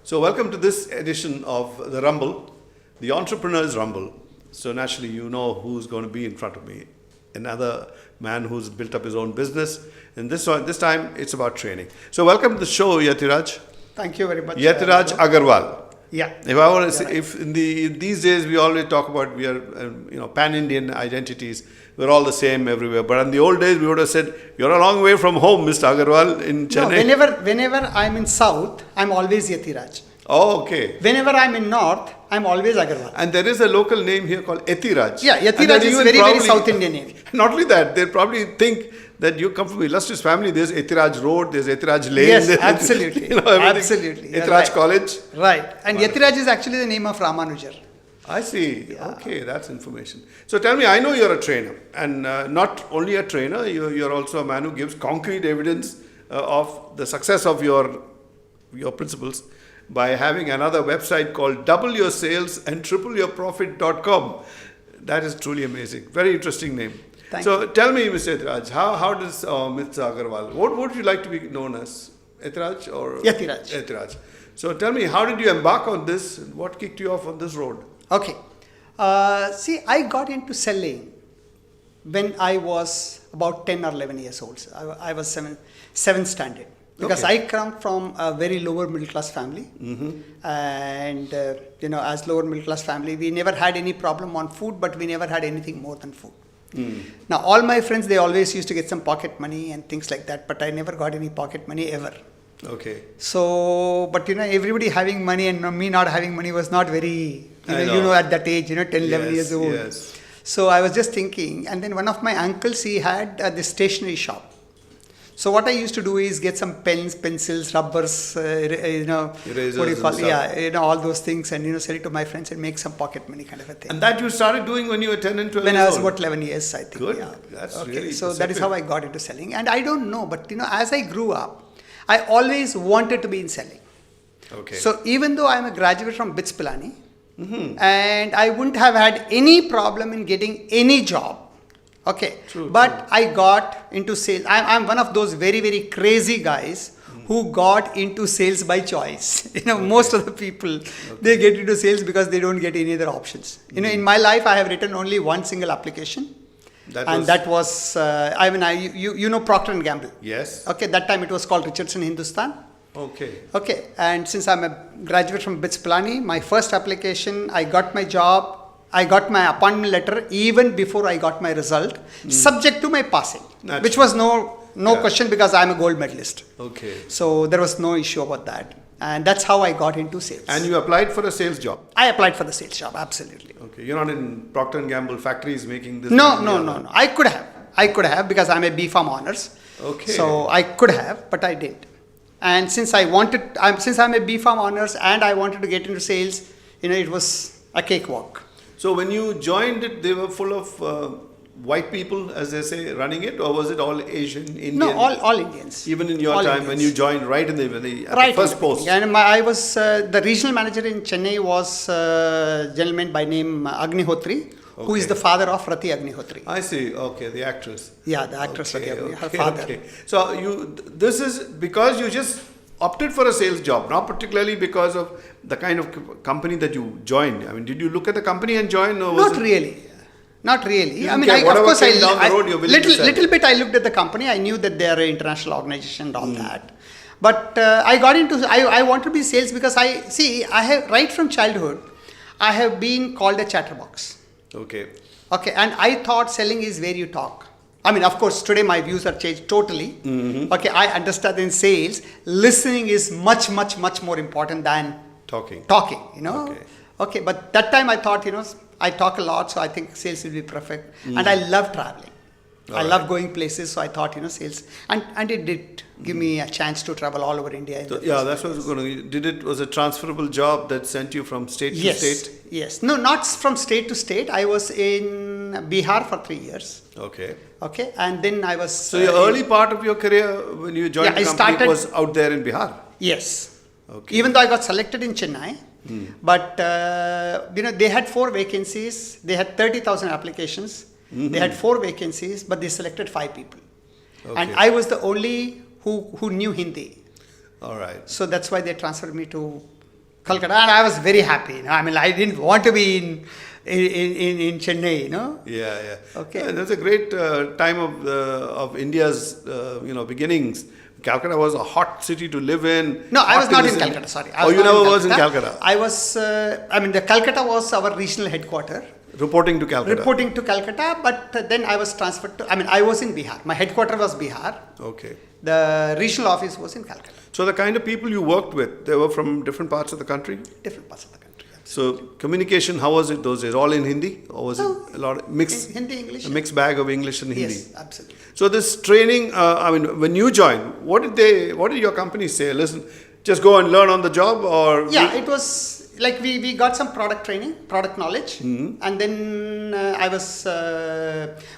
So welcome to this edition of the Rumble, the Entrepreneur's Rumble. So naturally, you know who's going to be in front of me. Another man who's built up his own business. And this time, it's about training. So welcome to the show, Yathiraj. Thank you very much. Yathiraj Agarwal. Yeah. If I want to say, if in these days we always talk about we are pan-Indian identities, we're all the same everywhere. But in the old days we would have said you're a long way from home, Mr. Agarwal in Chennai. No, whenever I'm in South, I'm always Yathiraj. Oh, okay. Whenever I'm in North, I'm always Agarwal. And there is a local name here called Yathiraj. Yeah, Yathiraj is very South Indian name. Not only that, they probably think that you come from an illustrious family. There's Yathiraj Road, there's Yathiraj Lane. Yes, absolutely. Absolutely. Yathiraj right. College. Right. And Yathiraj is actually the name of Ramanujar. I see. Yeah. Okay, that's information. So tell me, I know you're a trainer. And not only a trainer, you're also a man who gives concrete evidence of the success of your principles by having another website called doubleyoursalesandtripleyourprofit.com. That is truly amazing. Very interesting name. So tell me, Mr. Yathiraj, how does Mr. Agarwal, what would you like to be known as? Yathiraj or? Yathiraj. Yathiraj. So tell me, how did you embark on this? What kicked you off on this road? Okay. See, I got into selling when I was about 10 or 11 years old. I was 7th standard. Because I come from a very lower middle class family. Mm-hmm. And, as lower middle class family, we never had any problem on food, but we never had anything more than food. Now, all my friends, they always used to get some pocket money and things like that, but I never got any pocket money ever. Okay. So, but everybody having money and me not having money was not very, at that age, 10, 11 years old. Yes. So I was just thinking, and then one of my uncles, he had this stationery shop. So what I used to do is get some pens, pencils, rubbers, erasers, what do you call it? All those things, and sell it to my friends and make some pocket money kind of a thing. And that you started doing when you were 10 and 12 when years I was old? about 11 years, I think. Good. Yeah. That's okay. really So specific. that is how I got into selling. And I don't know, but as I grew up, I always wanted to be in selling. Okay. So even though I'm a graduate from BITS Pilani, and I wouldn't have had any problem in getting any job. Okay, true. I got into sales. I'm one of those very, very crazy guys who got into sales by choice. Most of the people, they get into sales because they don't get any other options. In my life, I have written only one single application. That was Procter & Gamble. Yes. Okay, that time it was called Richardson Hindustan. Okay, and since I'm a graduate from BITS Pilani, my first application, I got my job. I got my appointment letter even before I got my result, subject to my passing, which was no question because I'm a gold medalist. Okay. So there was no issue about that. And that's how I got into sales. And you applied for a sales job? I applied for the sales job, absolutely. Okay. You're not in Procter & Gamble factories making this? No. I could have because I'm a B.Pharm honors. Okay. So I could have, but I didn't. And since I'm a B.Pharm honors and I wanted to get into sales, it was a cakewalk. So when you joined it, they were full of white people, as they say, running it, or was it all Asian, Indian? No, all Indians. Even in your time, when you joined right in the first post. And I was the regional manager in Chennai was a gentleman by name Agnihotri, who is the father of Rati Agnihotri. I see. Okay, the actress. Yeah, the actress Rati Agnihotri, her father. Okay. So this is because you just opted for a sales job, not particularly because of the kind of company that you joined. I mean, did you look at the company and join? Or Not really. Little bit I looked at the company. I knew that they are an international organization and all that. But I want to be sales because I have, right from childhood, I have been called a chatterbox. Okay. And I thought selling is where you talk. I mean, of course, today my views are changed totally. Okay, I understand in sales, listening is much, much, much more important than talking. Okay, but that time I thought, I talk a lot, so I think sales will be perfect. And I love traveling. I love going places, so I thought, sales. And it did give me a chance to travel all over India. That's what I was going to... Was a transferable job that sent you from state to state? Yes. No, not from state to state. I was in Bihar for 3 years. Okay. And then I was... So your early part of your career when you joined the company was out there in Bihar? Yes. Okay. Even though I got selected in Chennai, but they had 4 vacancies. They had 30,000 applications. They had 4 vacancies, but they selected 5 people. Okay. And I was the only who knew Hindi. All right. So that's why they transferred me to Calcutta, and I was very happy. I mean, I didn't want to be in Chennai. Yeah. Okay. That's a great time of India's beginnings. Calcutta was a hot city to live in. No, I was not in Calcutta. Sorry. You never was in Calcutta. I was. The Calcutta was our regional headquarters. Reporting to Calcutta. But then I was transferred to. I was in Bihar. My headquarters was Bihar. Okay. The regional office was in Calcutta. So the kind of people you worked with, they were from different parts of the country? Different parts of the country. So communication, how was it those days? All in Hindi? Or was it a lot of mixed? Hindi, English. A mixed bag of English and Hindi? Yes, absolutely. So this training, when you joined, what did your company say? Listen, just go and learn on the job, or? Yeah, it was like we got some product training, product knowledge, and then I was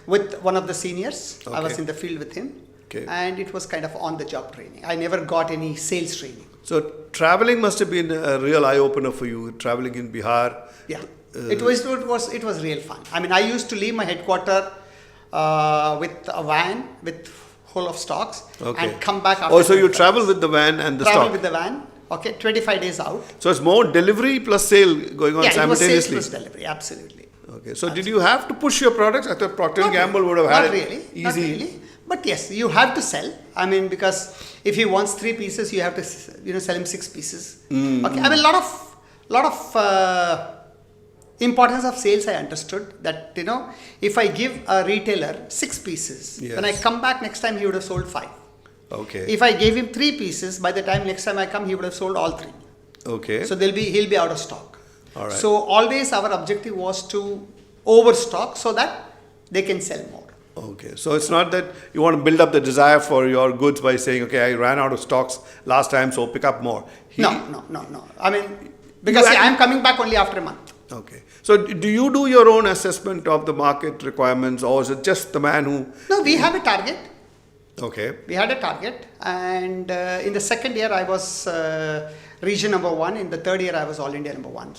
with one of the seniors. Okay. I was in the field with him. Okay. And it was kind of on-the-job training. I never got any sales training. So traveling must have been a real eye-opener for you, traveling in Bihar. Yeah, it was real fun. I used to leave my headquarters with a van with full of stocks and come back after. So you travel with the van and the stock? Travel with the van. Okay, 25 days out. So it's more delivery plus sale going on simultaneously? Yeah, it was sales plus delivery, absolutely. Okay, so did you have to push your products? I thought Procter & Gamble would have had it easy. Not really. But yes, you have to sell. Because if he wants 3 pieces, you have to sell him 6 pieces. Okay, a lot of importance of sales I understood that if I give a retailer 6 pieces, when I come back next time he would have sold 5. Okay. If I gave him 3 pieces, by the time next time I come he would have sold all 3. Okay. So he'll be out of stock. All right. So always our objective was to overstock so that they can sell more. Okay, so it's not that you want to build up the desire for your goods by saying, okay, I ran out of stocks last time, so pick up more. No. Because I'm coming back only after a month. Okay. So do you do your own assessment of the market requirements, or is it just the man who... No, we have a target. Okay. We had a target, and in the second year I was region number 1. In the third year I was all India number 1.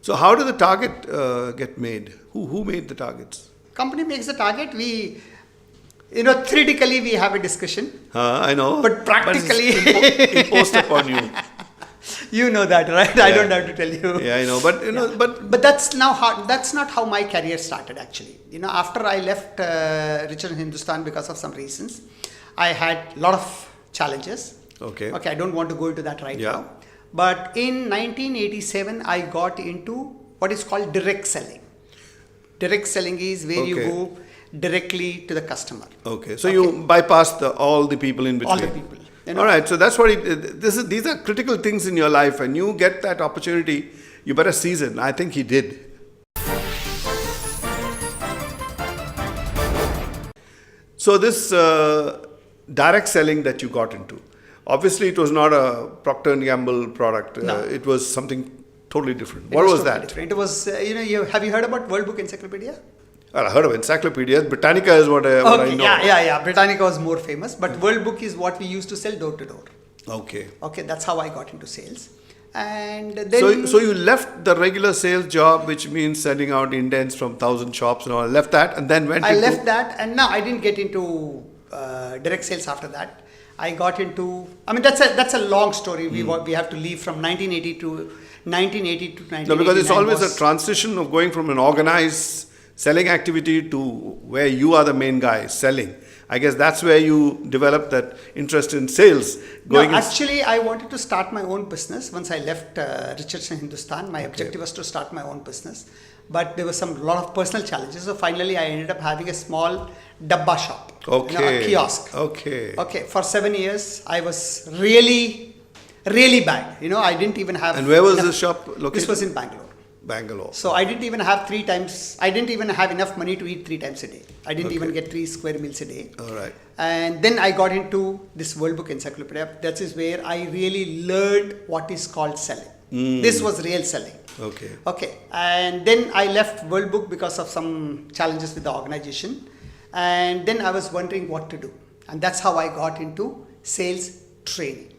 So how did the target get made? Who made the targets? Company makes the target. We, theoretically we have a discussion. I know. But practically, it's imposed upon you. You know that, right? Yeah. I don't have to tell you. Yeah, I know. But but that's not how my career started actually. After I left Richard Hindustan because of some reasons, I had a lot of challenges. Okay. I don't want to go into that right now. But in 1987, I got into what is called direct selling. Direct selling is where you go directly to the customer. Okay, so you bypass all the people in between. All the people. All right, so that's what these are critical things in your life. When you get that opportunity, you better seize it. I think he did. So this direct selling that you got into, obviously it was not a Procter & Gamble product. No. It was something totally different. What was that? Different. It was, have you heard about World Book Encyclopedia? Well, I heard of encyclopedias. Britannica is what I know. Yeah. Britannica was more famous, but World Book is what we used to sell door to door. Okay. Okay, that's how I got into sales. And then... So you left the regular sales job, which means sending out indents from 1,000 shops and all. Left that and then went into... I left that, and now I didn't get into direct sales after that. I got into... that's a long story. We have to leave from 1980 to 1989. No, because it's always a transition of going from an organized selling activity to where you are the main guy selling. I guess that's where you developed that interest in sales. Actually, I wanted to start my own business once I left Richardson Hindustan. My objective was to start my own business. But there was a lot of personal challenges. So finally, I ended up having a small dabba shop. Okay. A kiosk. Okay. For 7 years, I was really bad. I didn't even have... And where was the shop located? This was in Bangalore. So I didn't even have enough money to eat 3 times a day. I didn't even get 3 square meals a day. All right. And then I got into this World Book Encyclopedia. That is where I really learned what is called selling. This was real selling. Okay. And then I left World Book because of some challenges with the organization. And then I was wondering what to do. And that's how I got into sales training.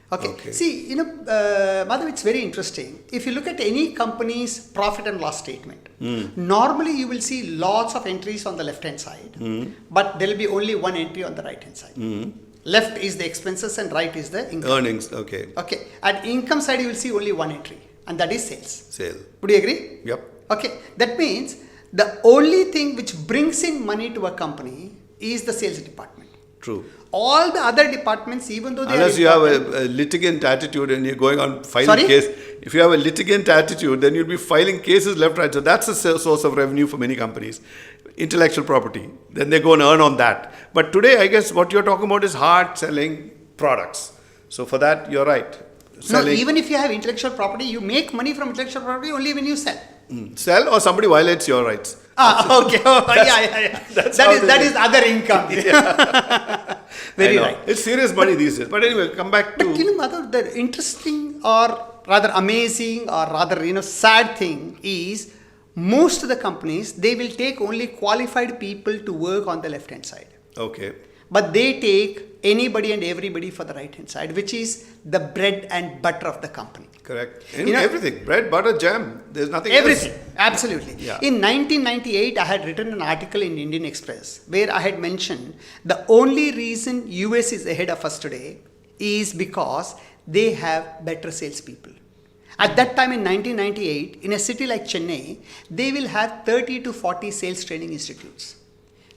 Okay. See, Madhav, it's very interesting. If you look at any company's profit and loss statement, normally you will see lots of entries on the left-hand side, but there will be only one entry on the right-hand side. Left is the expenses and right is the income. Earnings, okay. Okay. At income side, you will see only one entry, and that is sales. Sale. Would you agree? Yep. Okay. That means the only thing which brings in money to a company is the sales department. True. All the other departments, even though they Unless are you have important, a litigant attitude and you're going on filing Sorry? case. If you have a litigant attitude, then you'll be filing cases left, right. So that's a source of revenue for many companies. Intellectual property. Then they go and earn on that. But today, I guess what you're talking about is hard selling products. So for that, you're right. no, even if you have intellectual property, you make money from intellectual property only when you sell. Sell or somebody violates your rights. Okay. Yeah. That is other income. Very right. It's serious money these days. But anyway, come back to... But Madhav, the interesting or rather amazing or rather sad thing is most of the companies, they will take only qualified people to work on the left hand side. Okay. But they take anybody and everybody for the right hand side, which is the bread and butter of the company. Correct. Everything. Bread, butter, jam. There's nothing Everything. else. Absolutely. Yeah. In 1998, I had written an article in Indian Express where I had mentioned the only reason US is ahead of us today is because they have better salespeople. At that time in 1998, in a city like Chennai, they will have 30 to 40 sales training institutes.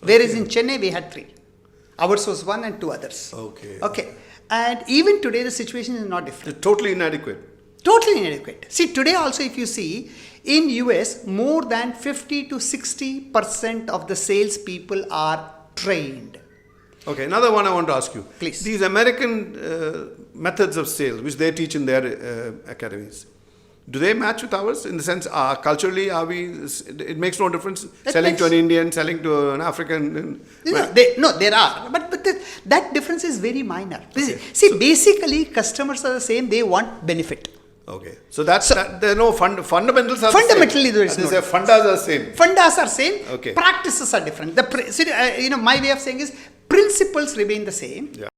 Whereas in Chennai, we had 3. Ours was 1 and 2 others. Okay. And even today, the situation is not different. It's totally inadequate. Totally inadequate. See, today also, if you see, in US, more than 50 to 60% of the sales people are trained. Okay, another one I want to ask you. Please. These American methods of sales, which they teach in their academies, do they match with ours? In the sense, culturally, are we? It makes no difference selling to an Indian, selling to an African. There are, but that difference is very minor. Okay. See, basically, customers are the same. They want benefit. Okay, so there are no fundamentals. Are Fundamentally, there is no. No. Fundas are same. Fundas are same. Okay. Practices are different. My way of saying is principles remain the same. Yeah.